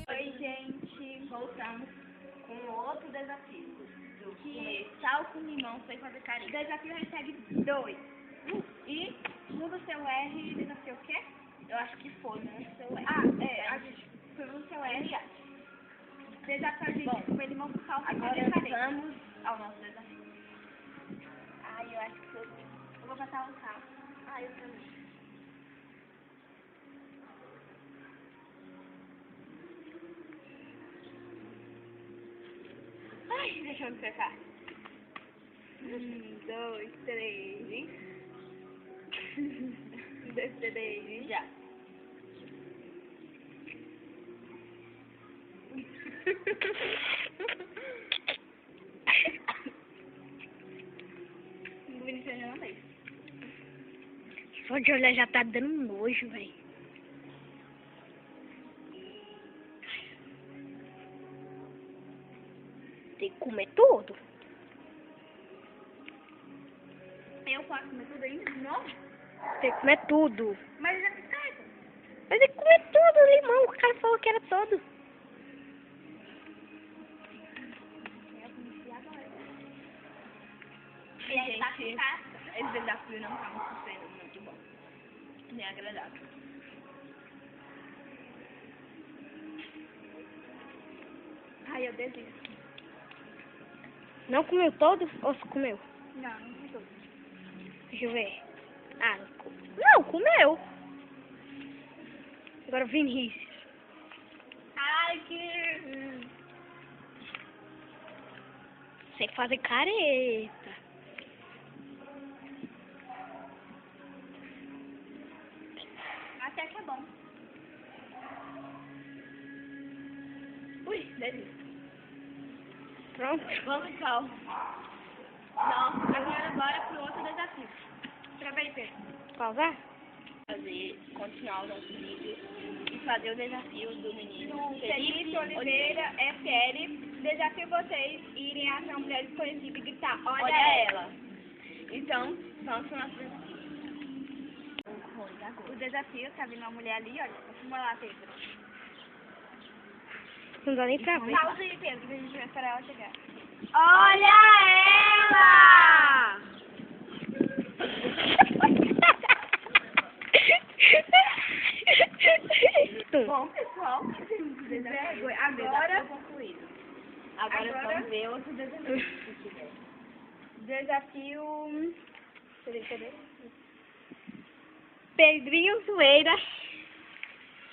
Oi, gente, voltamos com outro desafio. Que sal com limão foi fazer carinho. Desafio hashtag 2. E muda o seu R, desafio o quê? Eu acho que foi, né? Seu R. A gente foi no seu R. Desafio a gente comer limão com sal. Agora vamos ao nosso desafio. Ai, eu acho que eu vou passar um sal. Eu também. Ai, deixa eu me secar. 1, 2, 3. 1, 2, 3. Já. O Vinicius já não fez. Só de olhar já tá dando nojo, velho. Tem que comer tudo. Eu posso comer tudo ainda de novo? Tem que comer tudo. Mas já fiz certo. Mas tem que comer tudo, o limão. O cara falou que era todo. E aí, gente, esse desafio não tá sendo muito bom. Nem agradável. Ai, eu desisto. Não comeu todo ou só comeu? Não, não fiz tudo. Deixa eu ver. Não, comeu. Agora o Vinícius. Ai, que... Sem fazer careta. Até que é bom. Ui, desisto. Pronto. Vamos então. Não, agora bora pro outro desafio. Trava aí, Pedro. Pausar? Continuar o nosso vídeo e fazer o desafio do menino Felipe Oliveira FL. Desafio vocês irem até uma mulher desconhecida e gritar: olha ela. Então, vamos pro nosso desafio. O desafio, tá vindo uma mulher ali, olha. Vamos lá, Pedro. Não dá nem pra ver. Pausa aí, Pedro, que a gente vai esperar ela chegar. Olha ela! Bom, pessoal, agora concluído. Agora vamos ver outro desafio. Desafio... Cadê? Pedrinho Zoeira.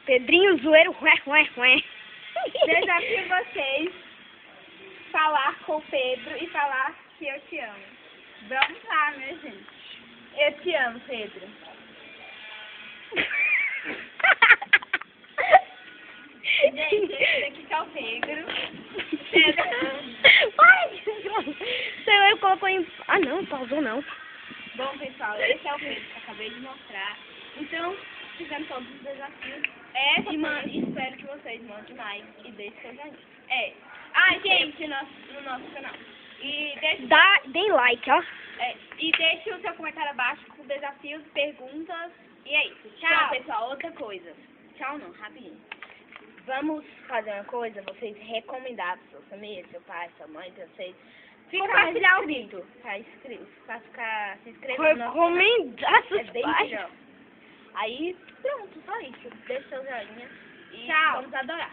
Pedrinho Zoeiro. Desafio vocês falar com o Pedro e falar que eu te amo. Vamos lá, minha gente. Eu te amo, Pedro. Gente, esse daqui que é o Pedro. Ai, eu colocou em... não, pausou não. Bom, pessoal, esse é o Pedro que eu acabei de mostrar. Então, fizemos todos os desafios. Espero que vocês mandem mais e deixem seu joinha. Gente, no nosso canal. E Deem like, ó. E deixe o seu comentário abaixo com desafios, perguntas. E é isso. Tchau. Então, pessoal, outra coisa. Tchau não, rapidinho. Vamos fazer uma coisa, vocês recomendar para sua família, seu pai, sua mãe, para vocês compartilhar o vídeo. Pra ficar se inscrever no nosso canal. Recomendar seus bem pais. legal. Aí, pronto, só isso. Deixa seu joinha e Tchau. vamos adorar.